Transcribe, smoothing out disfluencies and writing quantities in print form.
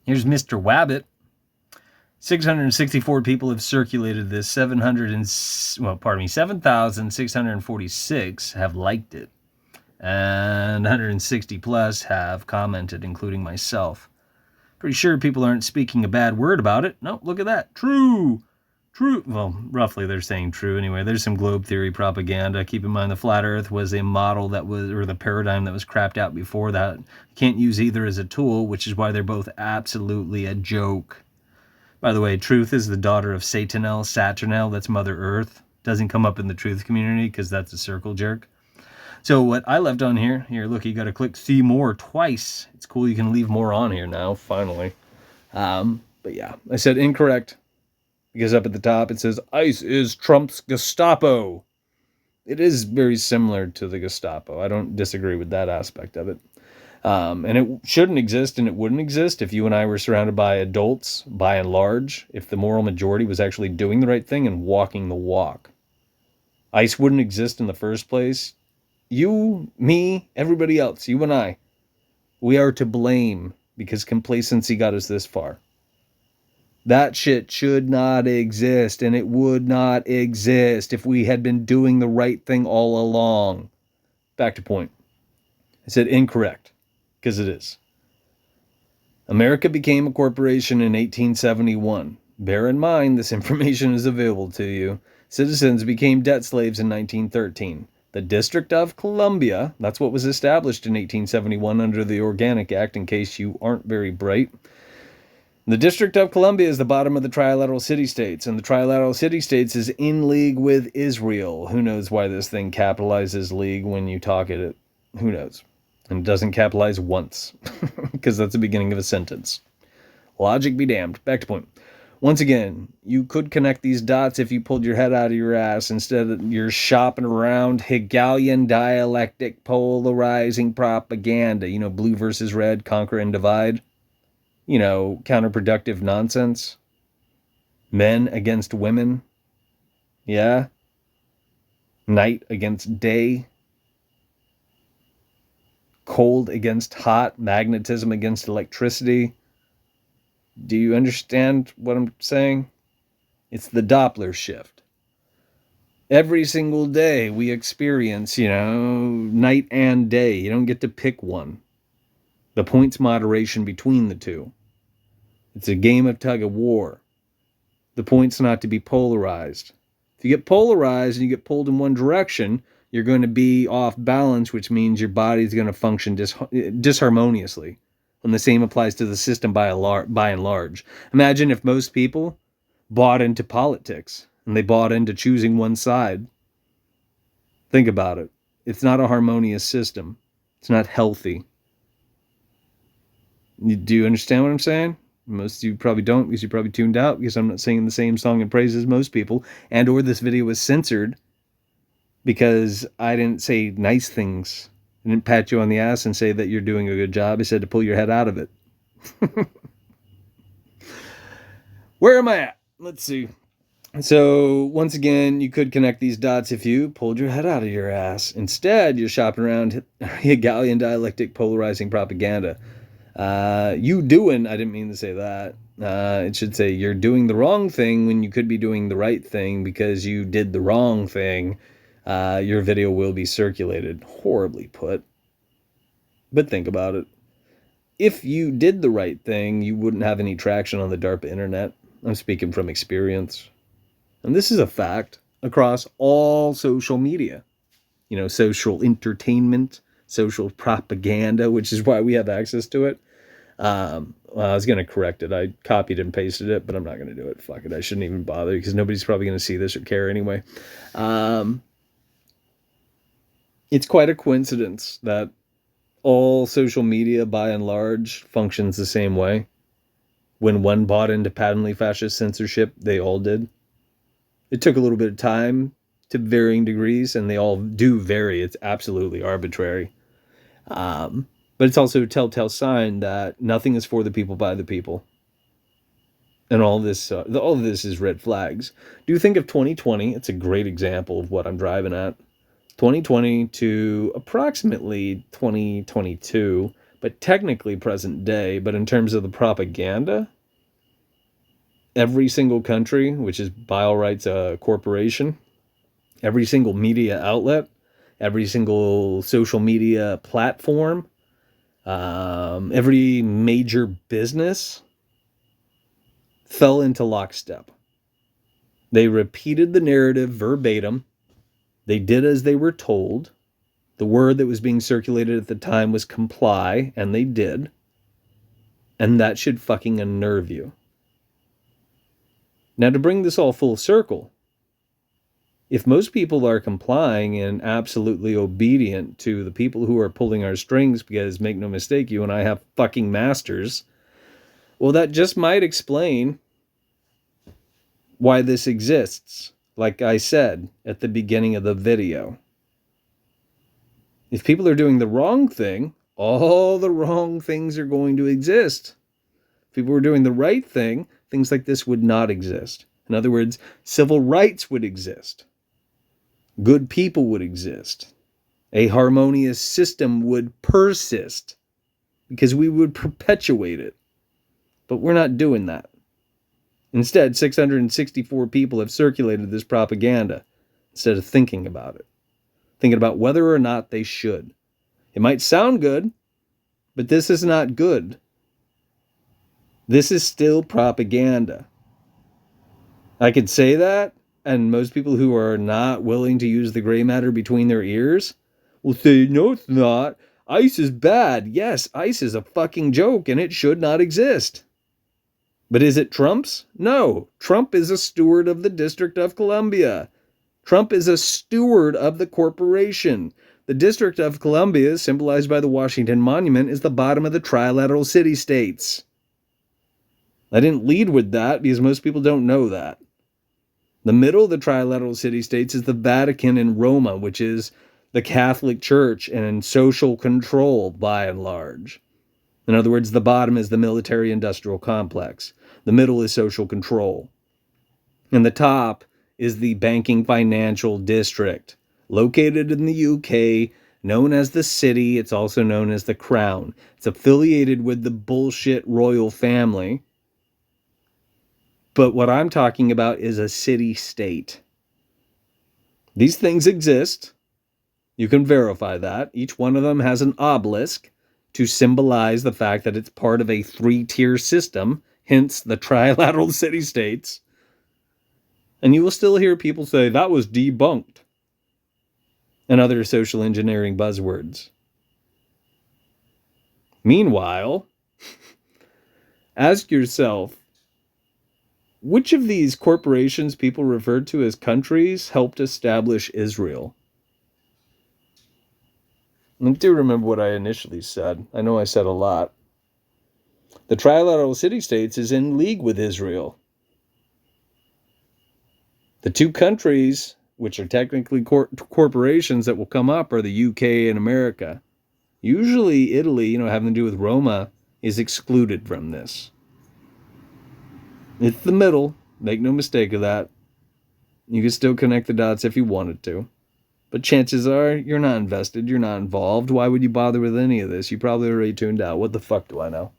Here's Mr. Wabbit. 664 people have circulated this. 7,646 have liked it. And 160 plus have commented, including myself. Pretty sure people aren't speaking a bad word about it. No, look at that. True. Well, roughly they're saying true anyway. There's some globe theory propaganda. Keep in mind the flat earth was a model that was, or the paradigm that was crapped out before that. Can't use either as a tool, which is why they're both absolutely a joke. By the way, Truth is the daughter of Saturnel, that's Mother Earth. Doesn't come up in the Truth community because that's a circle jerk. So what I left on here, look, you got to click see more twice. It's cool you can leave more on here now, finally. But yeah, I said incorrect because up at the top it says ICE is Trump's Gestapo. It is very similar to the Gestapo. I don't disagree with that aspect of it. And it shouldn't exist, and it wouldn't exist if you and I were surrounded by adults, by and large, if the moral majority was actually doing the right thing and walking the walk. ICE wouldn't exist in the first place. You, me, everybody else, you and I, we are to blame because complacency got us this far. That shit should not exist, and it would not exist if we had been doing the right thing all along. Back to point. I said incorrect, because it is. America became a corporation in 1871. Bear in mind, this information is available to you. Citizens became debt slaves in 1913. The District of Columbia, that's what was established in 1871 under the Organic Act, in case you aren't very bright. The District of Columbia is the bottom of the Trilateral City-States, and the Trilateral City-States is in league with Israel. Who knows why this thing capitalizes league when you talk it? Who knows? And it doesn't capitalize once, because that's the beginning of a sentence. Logic be damned. Back to point. Once again, you could connect these dots if you pulled your head out of your ass instead of you're shopping around Hegelian dialectic polarizing propaganda. You know, blue versus red, conquer and divide. You know, counterproductive nonsense. Men against women. Yeah. Night against day. Cold against hot. Magnetism against electricity. Do you understand what I'm saying? It's the Doppler shift. Every single day we experience, night and day. You don't get to pick one. The point's moderation between the two. It's a game of tug of war. The point's not to be polarized. If you get polarized and you get pulled in one direction, you're going to be off balance, which means your body's going to function disharmoniously. And the same applies to the system by and large. Imagine if most people bought into politics and they bought into choosing one side. Think about it. It's not a harmonious system. It's not healthy. Do you understand what I'm saying? Most of you probably don't, because you probably tuned out because I'm not singing the same song and praise as most people, and or this video was censored because I didn't say nice things. I didn't pat you on the ass and say that you're doing a good job. I said to pull your head out of it. Where am I at? Let's see. So, once again, you could connect these dots if you pulled your head out of your ass. Instead, you're shopping around Hegelian dialectic polarizing propaganda. I didn't mean to say that. It should say you're doing the wrong thing when you could be doing the right thing because you did the wrong thing. Your video will be circulated. Horribly put. But think about it. If you did the right thing, you wouldn't have any traction on the DARPA internet. I'm speaking from experience. And this is a fact across all social media. Social entertainment, social propaganda, which is why we have access to it. I was going to correct it. I copied and pasted it, but I'm not going to do it. Fuck it. I shouldn't even bother because nobody's probably going to see this or care anyway. It's quite a coincidence that all social media, by and large, functions the same way. When one bought into patently fascist censorship, they all did. It took a little bit of time to varying degrees, and they all do vary. It's absolutely arbitrary. But it's also a telltale sign that nothing is for the people by the people. And all of this is red flags. Do you think of 2020? It's a great example of what I'm driving at. 2020 to approximately 2022, but technically present day. But in terms of the propaganda, every single country, which is BioRight's a corporation, every single media outlet, every single social media platform, every major business fell into lockstep. They repeated the narrative verbatim. They did as they were told. The word that was being circulated at the time was comply, and they did. And that should fucking unnerve you. Now, to bring this all full circle, if most people are complying and absolutely obedient to the people who are pulling our strings, because make no mistake, you and I have fucking masters, well, that just might explain why this exists, like I said at the beginning of the video. If people are doing the wrong thing, all the wrong things are going to exist. If people were doing the right thing, things like this would not exist. In other words, civil rights would exist. Good people would exist. A harmonious system would persist because we would perpetuate it. But we're not doing that. Instead, 664 people have circulated this propaganda instead of thinking about it. Thinking about whether or not they should. It might sound good, but this is not good. This is still propaganda. I could say that, and most people who are not willing to use the gray matter between their ears will say, no, it's not. ICE is bad. Yes, ICE is a fucking joke, and it should not exist. But is it Trump's? No. Trump is a steward of the District of Columbia. Trump is a steward of the corporation. The District of Columbia, symbolized by the Washington Monument, is the bottom of the trilateral city-states. I didn't lead with that because most people don't know that. The middle of the trilateral city-states is the Vatican and Roma, which is the Catholic Church and social control by and large. In other words, the bottom is the military-industrial complex. The middle is social control. And the top is the banking financial district, located in the UK, known as the City. It's also known as the Crown. It's affiliated with the bullshit royal family. But what I'm talking about is a city-state. These things exist. You can verify that. Each one of them has an obelisk to symbolize the fact that it's part of a 3-tier system, hence the trilateral city-states. And you will still hear people say, that was debunked, and other social engineering buzzwords. Meanwhile, ask yourself, which of these corporations people referred to as countries helped establish Israel? I do remember what I initially said. I know I said a lot. The trilateral city-states is in league with Israel. The two countries, which are technically corporations that will come up, are the UK and America. Usually Italy, having to do with Roma, is excluded from this. It's the middle. Make no mistake of that. You can still connect the dots if you wanted to. But chances are you're not invested. You're not involved. Why would you bother with any of this? You probably already tuned out. What the fuck do I know?